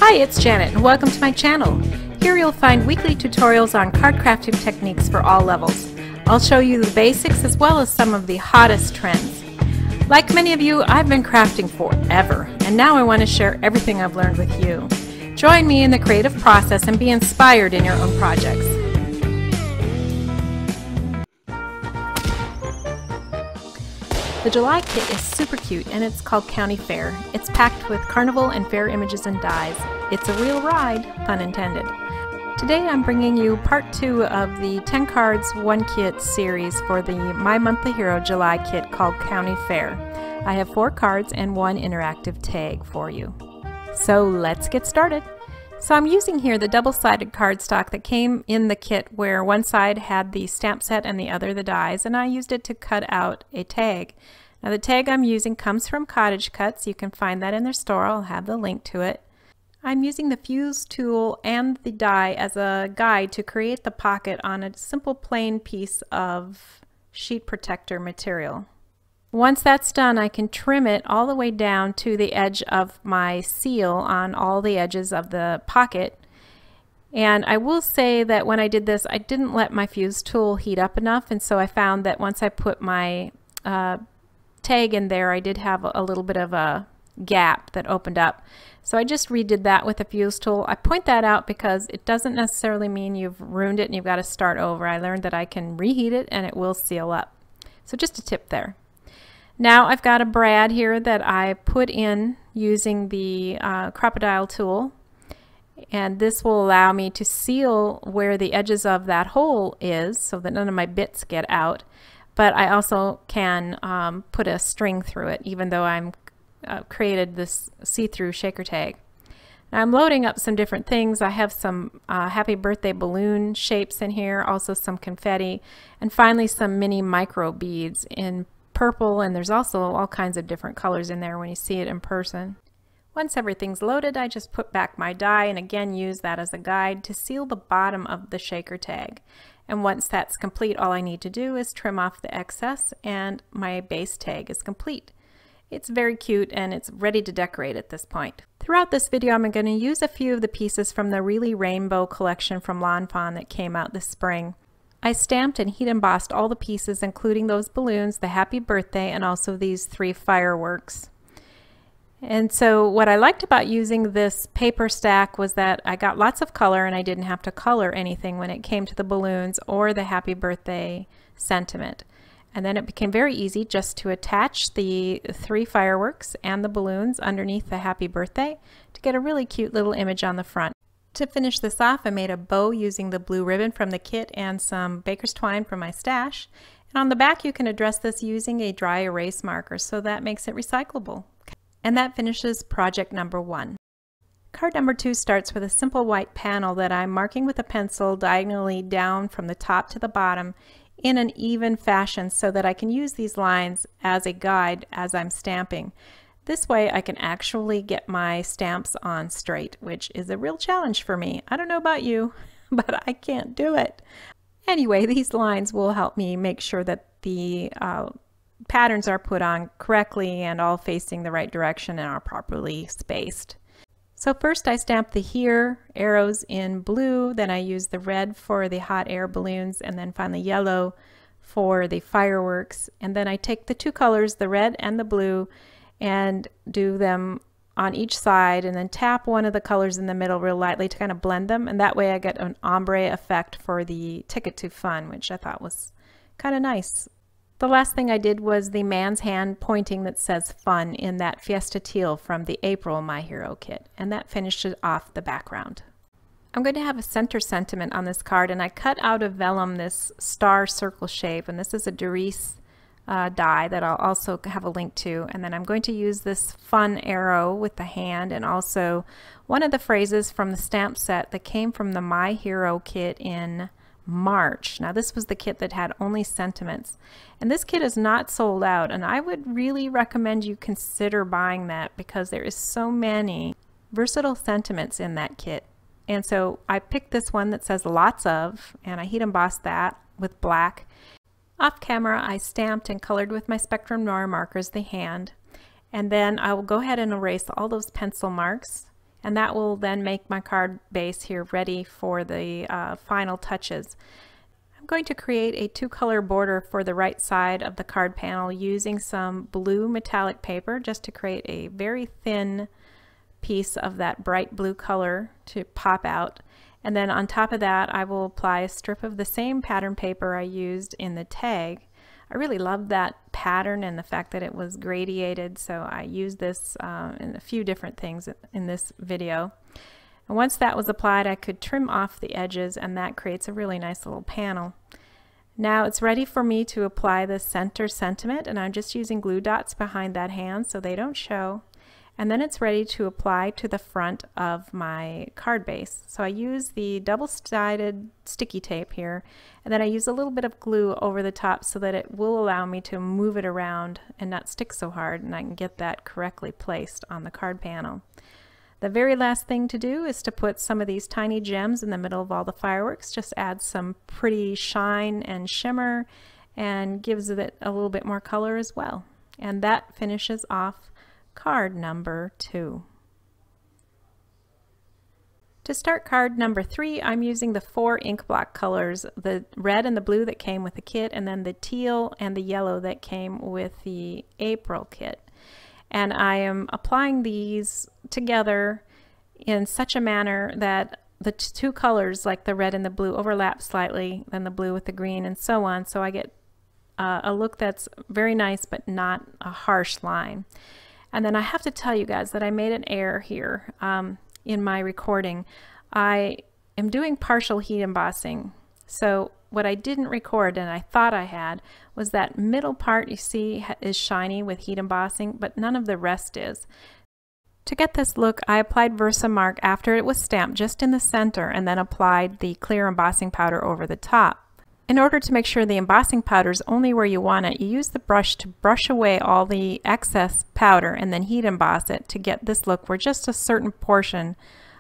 Hi, it's Janet and welcome to my channel. Here you'll find weekly tutorials on card crafting techniques for all levels. I'll show you the basics as well as some of the hottest trends. Like many of you, I've been crafting forever, and now I want to share everything I've learned with you. Join me in the creative process and be inspired in your own projects. The July kit is super cute and it's called County Fair. It's packed with carnival and fair images and dies. It's a real ride, pun intended. Today I'm bringing you part 2 of the 10 cards 1 kit series for the My Monthly Hero July kit called County Fair. I have 4 cards and 1 interactive tag for you. So let's get started. So I'm using here the double-sided cardstock that came in the kit where one side had the stamp set and the other the dies, and I used it to cut out a tag. Now the tag I'm using comes from CottageCutz. You can find that in their store. I'll have the link to it. I'm using the fuse tool and the die as a guide to create the pocket on a simple plain piece of sheet protector material. Once that's done, I can trim it all the way down to the edge of my seal on all the edges of the pocket. And I will say that when I did this, I didn't let my fuse tool heat up enough, and so I found that once I put my tag in there, I did have a little bit of a gap that opened up. So I just redid that with a fuse tool. I point that out because it doesn't necessarily mean you've ruined it and you've got to start over. I learned that I can reheat it and it will seal up. So just a tip there. Now I've got a brad here that I put in using the crocodile tool, and this will allow me to seal where the edges of that hole is so that none of my bits get out, but I also can put a string through it even though I'm created this see-through shaker tag. Now I'm loading up some different things. I have some happy birthday balloon shapes in here, also some confetti, and finally some mini micro beads in purple, and there's also all kinds of different colors in there when you see it in person. Once everything's loaded, I just put back my die and again use that as a guide to seal the bottom of the shaker tag. And once that's complete, all I need to do is trim off the excess and my base tag is complete. It's very cute and it's ready to decorate at this point. Throughout this video, I'm going to use a few of the pieces from the Really Rainbow collection from Fawn that came out this spring. I stamped and heat embossed all the pieces, including those balloons, the happy birthday, and also these 3 fireworks. And so what I liked about using this paper stack was that I got lots of color and I didn't have to color anything when it came to the balloons or the happy birthday sentiment. And then it became very easy just to attach the 3 fireworks and the balloons underneath the happy birthday to get a really cute little image on the front. To finish this off, I made a bow using the blue ribbon from the kit and some baker's twine from my stash. And on the back you can address this using a dry erase marker, so that makes it recyclable. And that finishes project number 1. Card number 2 starts with a simple white panel that I'm marking with a pencil diagonally down from the top to the bottom in an even fashion so that I can use these lines as a guide as I'm stamping. This way I can actually get my stamps on straight, which is a real challenge for me. I don't know about you, but I can't do it. Anyway, these lines will help me make sure that the patterns are put on correctly and all facing the right direction and are properly spaced. So first I stamp the here arrows in blue, then I use the red for the hot air balloons, and then finally yellow for the fireworks. And then I take the 2 colors, the red and the blue, and do them on each side and then tap one of the colors in the middle real lightly to kind of blend them, and that way I get an ombre effect for the Ticket to Fun, which I thought was kind of nice. The last thing I did was the man's hand pointing that says fun in that Fiesta Teal from the April My Hero kit, and that finishes off the background. I'm going to have a center sentiment on this card, and I cut out of vellum this star circle shape, and this is a Darice die that I'll also have a link to, and then I'm going to use this fun arrow with the hand and also one of the phrases from the stamp set that came from the My Hero kit in March. Now this was the kit that had only sentiments, and this kit is not sold out, and I would really recommend you consider buying that because there is so many versatile sentiments in that kit. And so I picked this one that says lots of, and I heat embossed that with black. Off camera, I stamped and colored with my Spectrum Noir markers the hand, and then I will go ahead and erase all those pencil marks and that will then make my card base here ready for the final touches. I'm going to create a 2-color border for the right side of the card panel using some blue metallic paper just to create a very thin piece of that bright blue color to pop out. And then on top of that, I will apply a strip of the same pattern paper I used in the tag. I really loved that pattern and the fact that it was gradiated, so I used this in a few different things in this video. And once that was applied, I could trim off the edges, and that creates a really nice little panel. Now it's ready for me to apply the center sentiment, and I'm just using glue dots behind that hand so they don't show. And then it's ready to apply to the front of my card base. So I use the double-sided sticky tape here, and then I use a little bit of glue over the top so that it will allow me to move it around and not stick so hard, and I can get that correctly placed on the card panel. The very last thing to do is to put some of these tiny gems in the middle of all the fireworks. Just add some pretty shine and shimmer and gives it a little bit more color as well. And that finishes off card number 2. To start card number 3, I'm using the 4 ink block colors, the red and the blue that came with the kit, and then the teal and the yellow that came with the April kit. And I am applying these together in such a manner that the 2 colors, like the red and the blue, overlap slightly, then the blue with the green, and so on. So I get a look that's very nice but not a harsh line. And then I have to tell you guys that I made an error here in my recording. I am doing partial heat embossing. So what I didn't record, and I thought I had, was that middle part you see is shiny with heat embossing, but none of the rest is. To get this look, I applied Versamark after it was stamped just in the center, and then applied the clear embossing powder over the top. In order to make sure the embossing powder is only where you want it, you use the brush to brush away all the excess powder and then heat emboss it to get this look where just a certain portion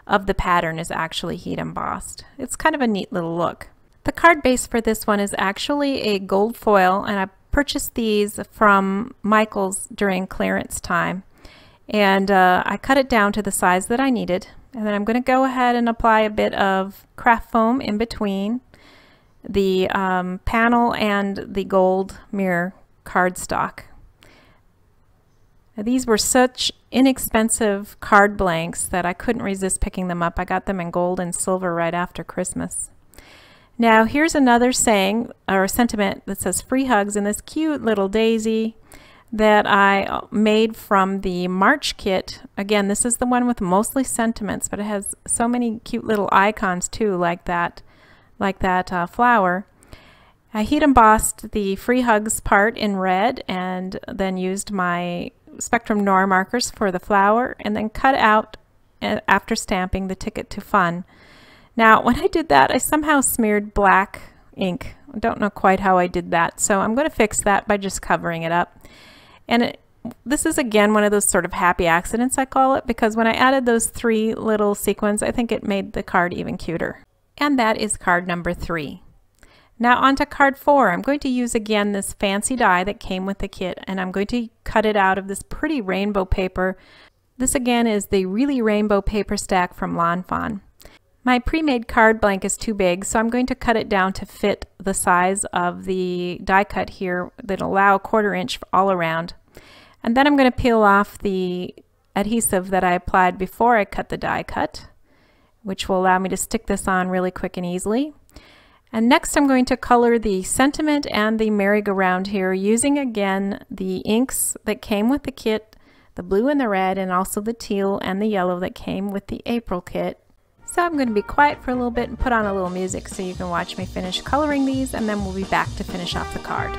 of the pattern is actually heat embossed. It's kind of a neat little look. The card base for this one is actually a gold foil, and I purchased these from Michael's during clearance time. And I cut it down to the size that I needed. And then I'm going to go ahead and apply a bit of craft foam in between the panel and the gold mirror cardstock. These were such inexpensive card blanks that I couldn't resist picking them up. I got them in gold and silver right after Christmas. Now here's another saying or sentiment that says free hugs in this cute little daisy that I made from the March kit. Again, this is the one with mostly sentiments, but it has so many cute little icons too, like that flower. I heat embossed the free hugs part in red and then used my Spectrum Noir markers for the flower, and then cut out after stamping the ticket to fun. Now when I did that, I somehow smeared black ink. I don't know quite how I did that, so I'm going to fix that by just covering it up. And this is again one of those sort of happy accidents, I call it, because when I added those 3 little sequins, I think it made the card even cuter. And that is card number 3. Now on to card 4. I'm going to use again this fancy die that came with the kit, and I'm going to cut it out of this pretty rainbow paper. This again is the Really Rainbow paper stack from Lawn Fawn. My pre-made card blank is too big, so I'm going to cut it down to fit the size of the die cut here that'll allow a 1/4 inch all around. And then I'm going to peel off the adhesive that I applied before I cut the die cut, which will allow me to stick this on really quick and easily. And next I'm going to color the sentiment and the merry-go-round here using again the inks that came with the kit, the blue and the red, and also the teal and the yellow that came with the April kit. So I'm going to be quiet for a little bit and put on a little music so you can watch me finish coloring these, and then we'll be back to finish off the card.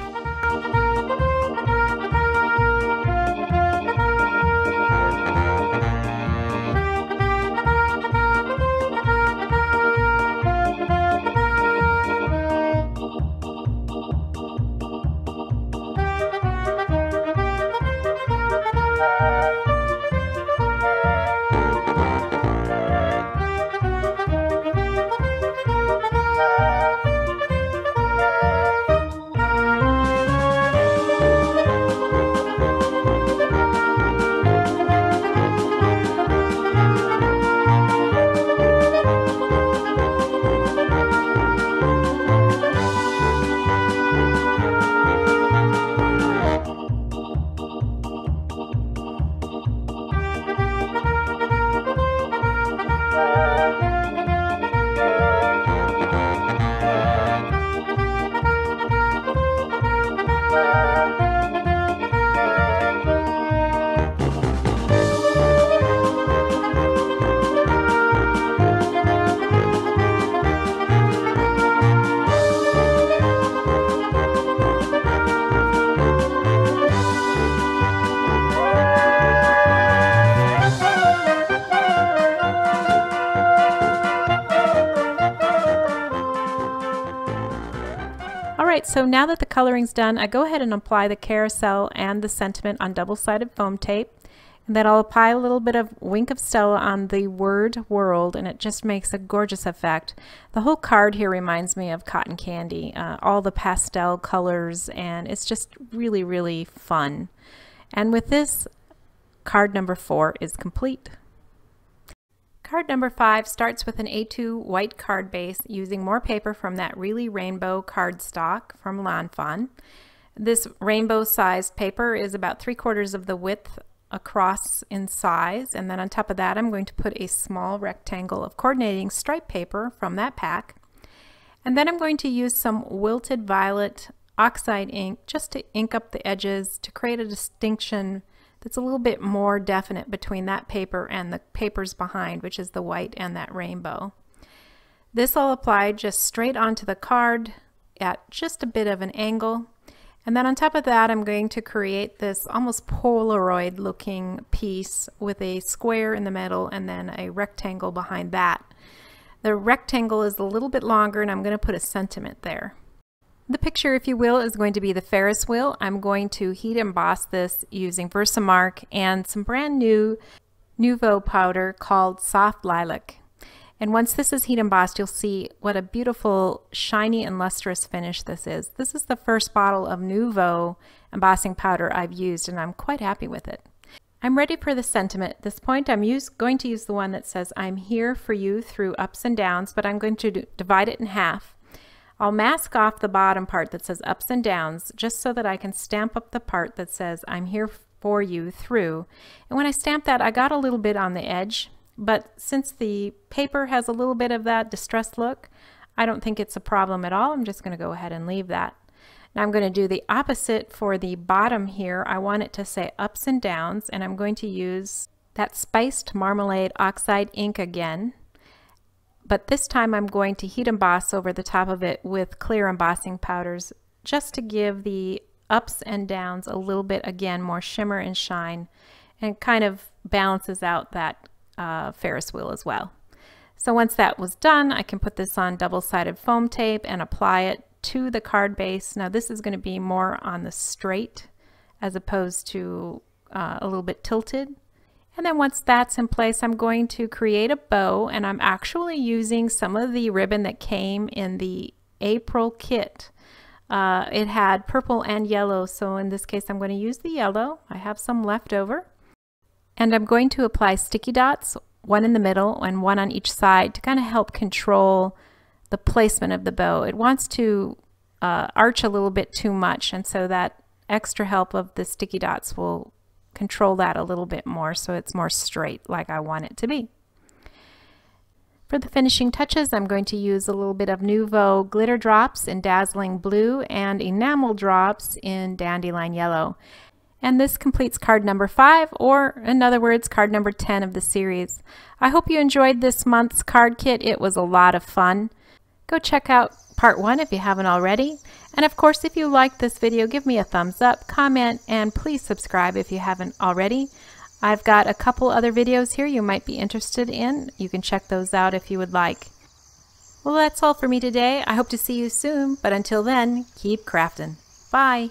So now that the coloring's done, I go ahead and apply the carousel and the sentiment on double-sided foam tape. And then I'll apply a little bit of Wink of Stella on the word world, and it just makes a gorgeous effect. The whole card here reminds me of cotton candy, all the pastel colors, and it's just really, really fun. And with this, card number 4 is complete. Card number 5 starts with an A2 white card base using more paper from that really rainbow cardstock from Fawn. This rainbow sized paper is about 3/4 of the width across in size, and then on top of that I'm going to put a small rectangle of coordinating stripe paper from that pack, and then I'm going to use some wilted violet oxide ink just to ink up the edges to create a distinction that's a little bit more definite between that paper and the papers behind, which is the white and that rainbow. This I'll apply just straight onto the card at just a bit of an angle. And then on top of that, I'm going to create this almost Polaroid looking piece with a square in the middle and then a rectangle behind that. The rectangle is a little bit longer, and I'm going to put a sentiment there. The picture, if you will, is going to be the Ferris wheel. I'm going to heat emboss this using Versamark and some brand new Nuvo powder called Soft Lilac. And once this is heat embossed, you'll see what a beautiful, shiny and lustrous finish this is. This is the first bottle of Nuvo embossing powder I've used, and I'm quite happy with it. I'm ready for the sentiment. At this point, I'm going to use the one that says, "I'm here for you through ups and downs," but I'm going to divide it in half. I'll mask off the bottom part that says ups and downs, just so that I can stamp up the part that says, "I'm here for you through." And when I stamped that, I got a little bit on the edge. But since the paper has a little bit of that distressed look, I don't think it's a problem at all. I'm just going to go ahead and leave that. Now I'm going to do the opposite for the bottom here. I want it to say ups and downs, and I'm going to use that Spiced Marmalade Oxide ink again. But this time I'm going to heat emboss over the top of it with clear embossing powders, just to give the ups and downs a little bit, again, more shimmer and shine, and kind of balances out that Ferris wheel as well. So once that was done, I can put this on double-sided foam tape and apply it to the card base. Now this is going to be more on the straight as opposed to a little bit tilted. And then once that's in place, I'm going to create a bow, and I'm actually using some of the ribbon that came in the April kit. It had purple and yellow, so in this case I'm going to use the yellow. I have some left over. And I'm going to apply sticky dots, one in the middle and one on each side, to kind of help control the placement of the bow. It wants to arch a little bit too much, and so that extra help of the sticky dots will control that a little bit more so it's more straight like I want it to be. For the finishing touches, I'm going to use a little bit of Nuvo glitter drops in Dazzling blue and enamel drops in Dandelion yellow. And this completes card number 5, or in other words, card number 10 of the series. I hope you enjoyed this month's card kit. It was a lot of fun. Go check out part 1 if you haven't already. And of course, if you liked this video, give me a thumbs up, comment, and please subscribe if you haven't already. I've got a couple other videos here you might be interested in. You can check those out if you would like. Well, that's all for me today. I hope to see you soon, but until then, keep crafting. Bye!